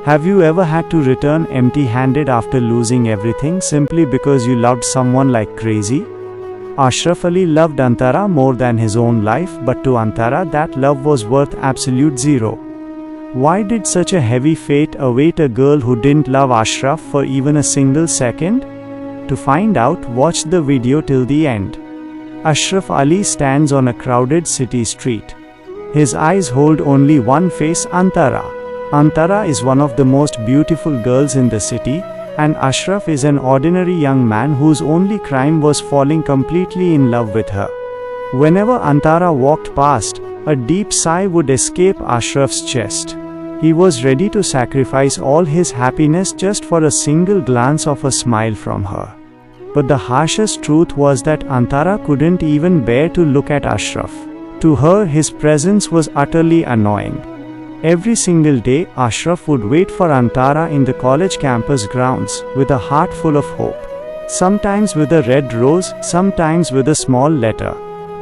Have you ever had to return empty-handed after losing everything simply because you loved someone like crazy? Ashraf Ali loved Antara more than his own life, but to Antara that love was worth absolute zero. Why did such a heavy fate await a girl who didn't love Ashraf for even a single second? To find out, watch the video till the end. Ashraf Ali stands on a crowded city street. His eyes hold only one face, Antara. Antara is one of the most beautiful girls in the city, and Ashraf is an ordinary young man whose only crime was falling completely in love with her. Whenever Antara walked past, a deep sigh would escape Ashraf's chest. He was ready to sacrifice all his happiness just for a single glance of a smile from her. But the harshest truth was that Antara couldn't even bear to look at Ashraf. To her, his presence was utterly annoying. Every single day, Ashraf would wait for Antara in the college campus grounds, with a heart full of hope. Sometimes with a red rose, sometimes with a small letter.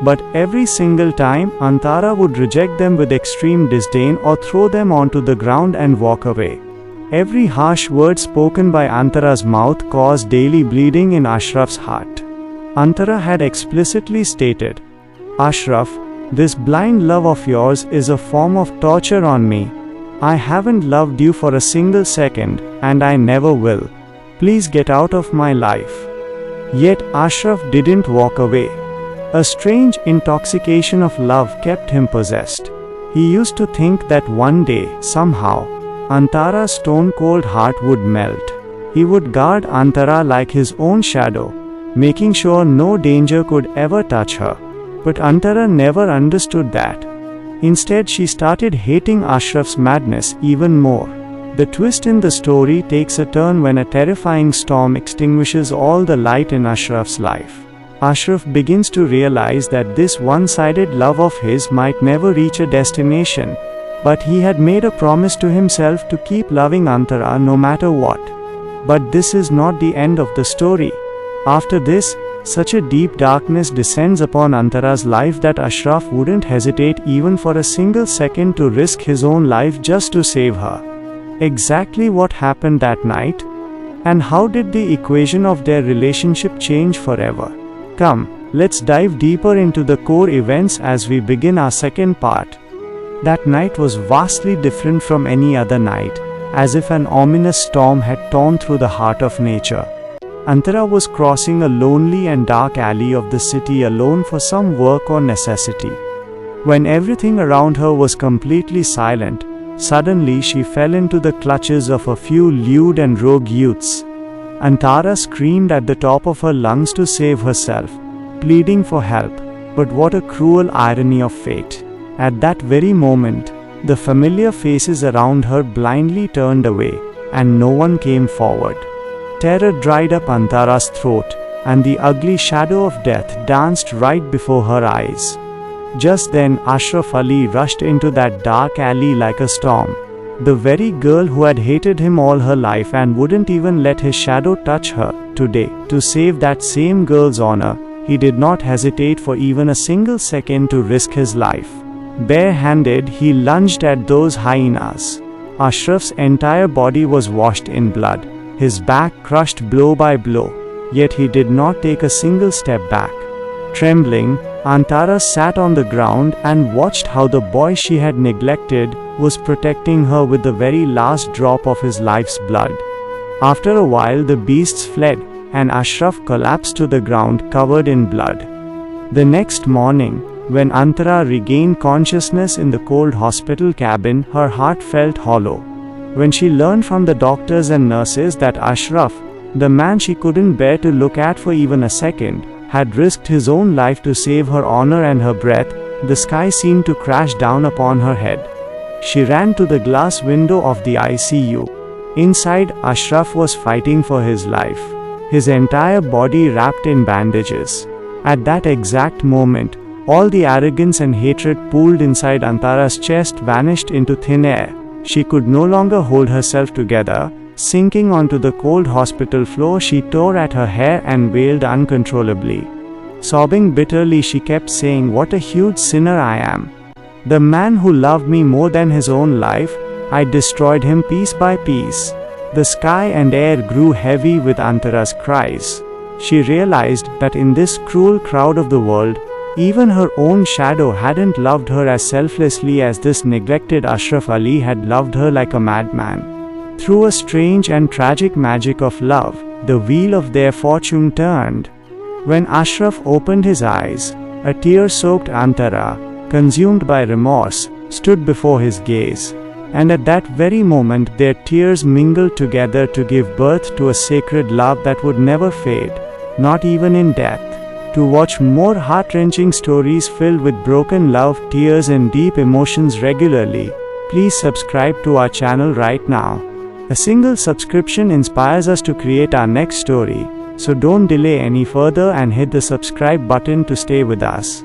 But every single time, Antara would reject them with extreme disdain or throw them onto the ground and walk away. Every harsh word spoken by Antara's mouth caused daily bleeding in Ashraf's heart. Antara had explicitly stated, "Ashraf, this blind love of yours is a form of torture on me. I haven't loved you for a single second, and I never will. Please get out of my life." Yet Ashraf didn't walk away. A strange intoxication of love kept him possessed. He used to think that one day, somehow, Antara's stone-cold heart would melt. He would guard Antara like his own shadow, making sure no danger could ever touch her. But Antara never understood that. Instead, she started hating Ashraf's madness even more. The twist in the story takes a turn when a terrifying storm extinguishes all the light in Ashraf's life. Ashraf begins to realize that this one-sided love of his might never reach a destination, but he had made a promise to himself to keep loving Antara no matter what. But this is not the end of the story. After this, such a deep darkness descends upon Antara's life that Ashraf wouldn't hesitate even for a single second to risk his own life just to save her. Exactly what happened that night? And how did the equation of their relationship change forever? Come, let's dive deeper into the core events as we begin our second part. That night was vastly different from any other night, as if an ominous storm had torn through the heart of nature. Antara was crossing a lonely and dark alley of the city alone for some work or necessity. When everything around her was completely silent, suddenly she fell into the clutches of a few lewd and rogue youths. Antara screamed at the top of her lungs to save herself, pleading for help. But what a cruel irony of fate. At that very moment, the familiar faces around her blindly turned away, and no one came forward. Terror dried up Antara's throat, and the ugly shadow of death danced right before her eyes. Just then, Ashraf Ali rushed into that dark alley like a storm. The very girl who had hated him all her life and wouldn't even let his shadow touch her, today, to save that same girl's honor, he did not hesitate for even a single second to risk his life. Bare-handed, he lunged at those hyenas. Ashraf's entire body was washed in blood, his back crushed blow by blow, yet he did not take a single step back. Trembling, Antara sat on the ground and watched how the boy she had neglected was protecting her with the very last drop of his life's blood. After a while, the beasts fled, and Ashraf collapsed to the ground covered in blood. The next morning, when Antara regained consciousness in the cold hospital cabin, her heart felt hollow. When she learned from the doctors and nurses that Ashraf, the man she couldn't bear to look at for even a second, had risked his own life to save her honor and her breath, the sky seemed to crash down upon her head. She ran to the glass window of the ICU. Inside, Ashraf was fighting for his life, his entire body wrapped in bandages. At that exact moment, all the arrogance and hatred pooled inside Antara's chest vanished into thin air. She could no longer hold herself together. Sinking onto the cold hospital floor, she tore at her hair and wailed uncontrollably. Sobbing bitterly, she kept saying, "What a huge sinner I am. The man who loved me more than his own life, I destroyed him piece by piece. The sky and air grew heavy with Antara's cries. She realized that in this cruel crowd of the world, even her own shadow hadn't loved her as selflessly as this neglected Ashraf Ali had loved her like a madman. Through a strange and tragic magic of love, the wheel of their fortune turned. When Ashraf opened his eyes, a tear-soaked Antara, consumed by remorse, stood before his gaze. And at that very moment their tears mingled together to give birth to a sacred love that would never fade, not even in death. To watch more heart-wrenching stories filled with broken love, tears and deep emotions regularly, please subscribe to our channel right now. A single subscription inspires us to create our next story, so don't delay any further and hit the subscribe button to stay with us.